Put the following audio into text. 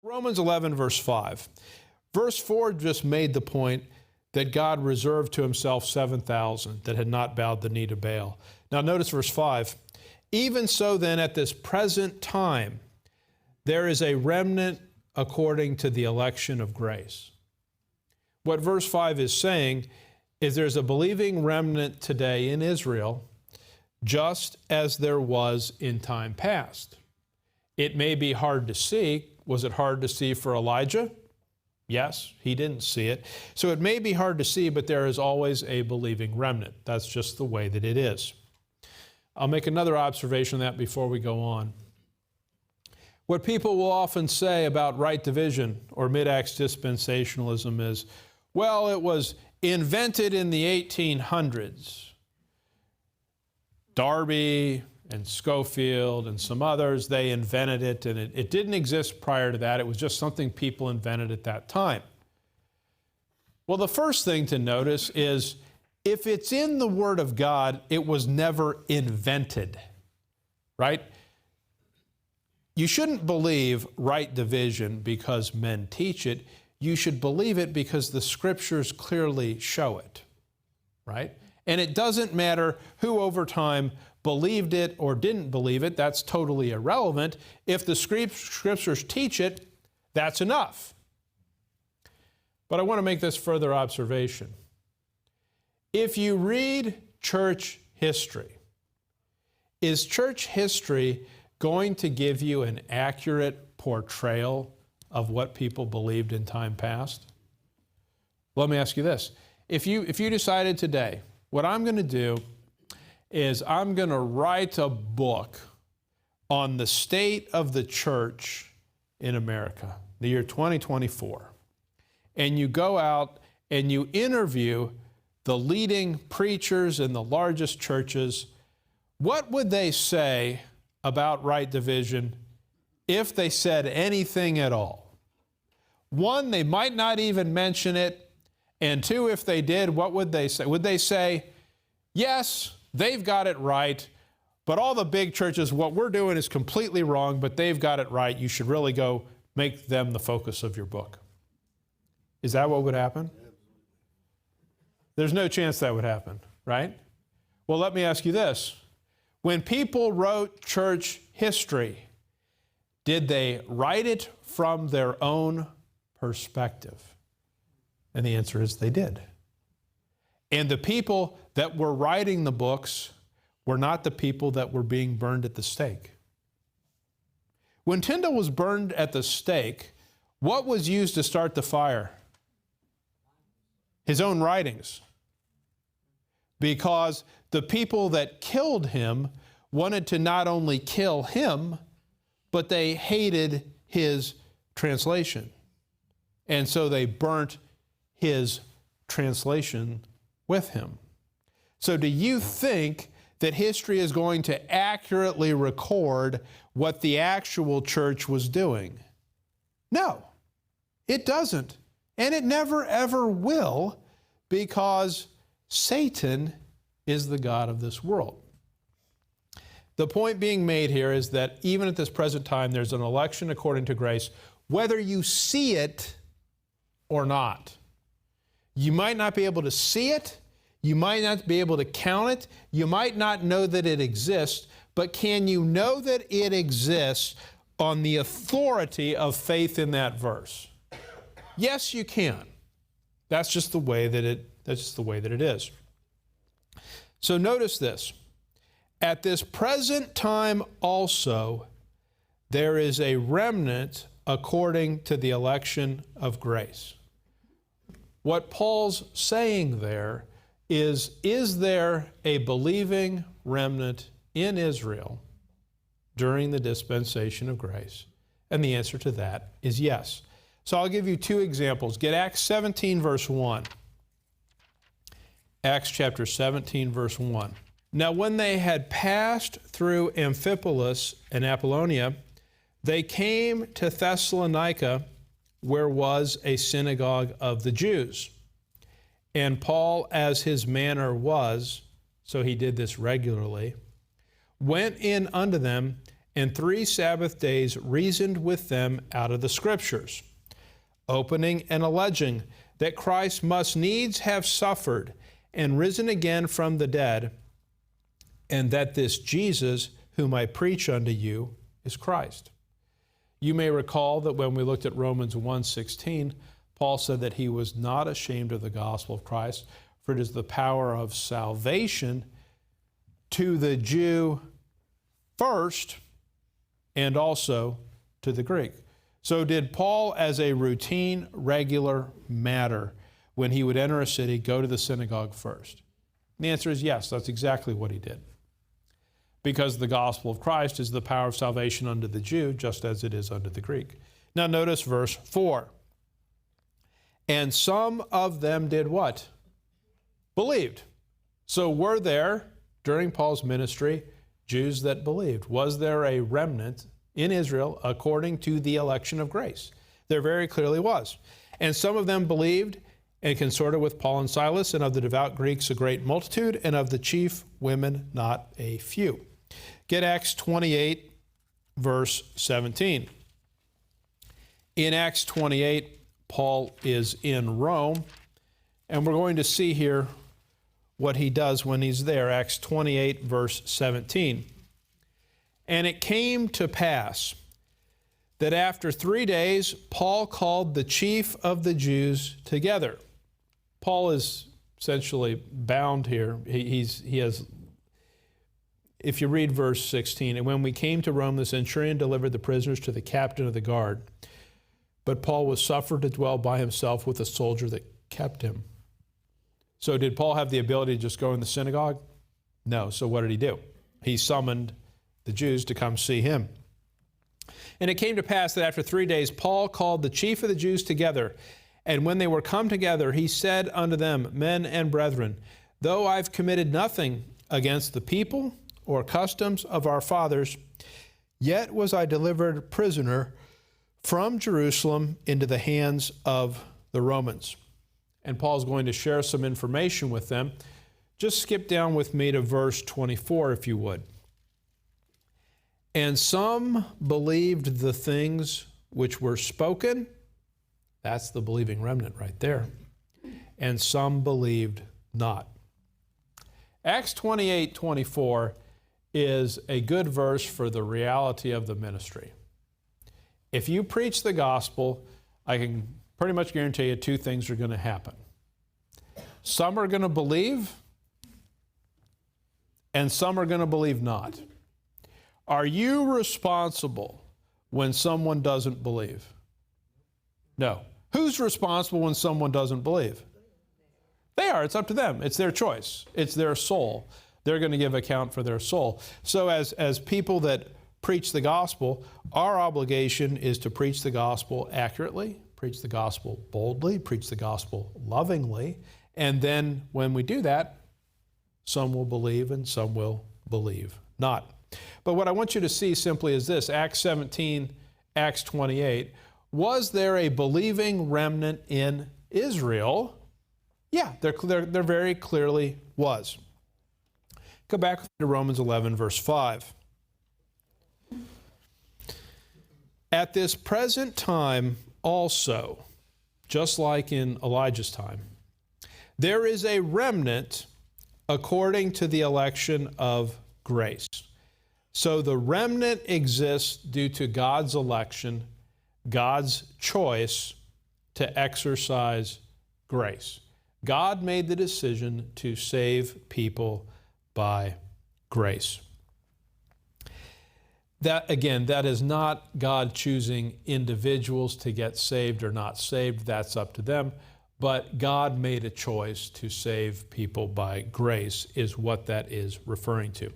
Romans 11, verse 5. Verse 4 just made the point that God reserved to himself 7,000 that had not bowed the knee to Baal. Now notice verse 5. Even so then, at this present time, there is a remnant according to the election of grace. What verse 5 is saying is there's a believing remnant today in Israel, just as there was in time past. It may be hard to see. Was it hard to see for Elijah? Yes, he didn't see it. So it may be hard to see, but there is always a believing remnant. That's just the way that it is. I'll make another observation on that before we go on. What people will often say about right division or mid-acts dispensationalism is, well, it was invented in the 1800s. Darby and Schofield and some others, they invented it, and it didn't exist prior to that. It was just something people invented at that time. Well, the first thing to notice is if it's in the Word of God, it was never invented, right? You shouldn't believe right division because men teach it. You should believe it because the Scriptures clearly show it, right? And it doesn't matter who over time believed it or didn't believe it. That's totally irrelevant. If the Scriptures teach it, that's enough. But I want to make this further observation. If you read church history, is church history going to give you an accurate portrayal of what people believed in time past? Let me ask you this. If you decided today, what I'm going to do is I'm going to write a book on the state of the church in America, the year 2024. And you go out and you interview the leading preachers in the largest churches. What would they say about right division if they said anything at all? One, they might not even mention it. And two, if they did, what would they say? Would they say, yes, they've got it right, but all the big churches, what we're doing is completely wrong, but they've got it right. You should really go make them the focus of your book. Is that what would happen? There's no chance that would happen, right? Well, let me ask you this. When people wrote church history, did they write it from their own perspective? And the answer is they did. And the people that were writing the books were not the people that were being burned at the stake. When Tyndale was burned at the stake, what was used to start the fire? His own writings. Because the people that killed him wanted to not only kill him, but they hated his translation. And so they burnt his translation with him. So do you think that history is going to accurately record what the actual church was doing? No, it doesn't. And it never, ever will, because Satan is the god of this world. The point being made here is that even at this present time, there's an election according to grace, whether you see it or not. You might not be able to see it. You might not be able to count it. You might not know that it exists, but can you know that it exists on the authority of faith in that verse? Yes, you can. That's just the way that it is. So notice this. At this present time also, there is a remnant according to the election of grace. What Paul's saying there is there a believing remnant in Israel during the dispensation of grace? And the answer to that is yes. So I'll give you two examples. Get Acts 17, verse 1. Acts chapter 17, verse 1. Now when they had passed through Amphipolis and Apollonia, they came to Thessalonica, where was a synagogue of the Jews. And Paul, as his manner was, so he did this regularly, went in unto them and 3 Sabbath days reasoned with them out of the Scriptures, opening and alleging that Christ must needs have suffered and risen again from the dead, and that this Jesus, whom I preach unto you, is Christ. You may recall that when we looked at Romans 1:16, Paul said that he was not ashamed of the gospel of Christ, for it is the power of salvation to the Jew first and also to the Greek. So did Paul, as a routine, regular matter, when he would enter a city, go to the synagogue first? And the answer is yes, that's exactly what he did. Because the gospel of Christ is the power of salvation unto the Jew, just as it is unto the Greek. Now notice verse 4. And some of them did what? Believed. So were there, during Paul's ministry, Jews that believed? Was there a remnant in Israel according to the election of grace? There very clearly was. And some of them believed and consorted with Paul and Silas, and of the devout Greeks a great multitude, and of the chief women not a few. Get Acts 28, verse 17. In Acts 28, Paul is in Rome, and we're going to see here what he does when he's there. Acts 28, verse 17. And it came to pass that after 3 days, Paul called the chief of the Jews together. Paul is essentially bound here. He has, if you read verse 16, and when we came to Rome, the centurion delivered the prisoners to the captain of the guard. But Paul was suffered to dwell by himself with a soldier that kept him. So did Paul have the ability to just go in the synagogue? No. So what did he do? He summoned the Jews to come see him. And it came to pass that after 3 days, Paul called the chief of the Jews together. And when they were come together, he said unto them, Men and brethren, though I've committed nothing against the people or customs of our fathers, yet was I delivered prisoner from Jerusalem into the hands of the Romans. And Paul's going to share some information with them. Just skip down with me to verse 24, if you would. And some believed the things which were spoken. That's the believing remnant right there. And some believed not. Acts 28:24 is a good verse for the reality of the ministry. If you preach the gospel, I can pretty much guarantee you 2 things are going to happen. Some are going to believe, and some are going to believe not. Are you responsible when someone doesn't believe? No. Who's responsible when someone doesn't believe? They are. It's up to them. It's their choice. It's their soul. They're going to give account for their soul. So as people that preach the gospel, our obligation is to preach the gospel accurately, preach the gospel boldly, preach the gospel lovingly, and then when we do that, some will believe and some will believe not. But what I want you to see simply is this, Acts 17, Acts 28, was there a believing remnant in Israel? Yeah, there very clearly was. Go back to Romans 11, verse 5. At this present time also, just like in Elijah's time, there is a remnant according to the election of grace. So the remnant exists due to God's election, God's choice to exercise grace. God made the decision to save people by grace. That, again, that is not God choosing individuals to get saved or not saved. That's up to them. But God made a choice to save people by grace is what that is referring to.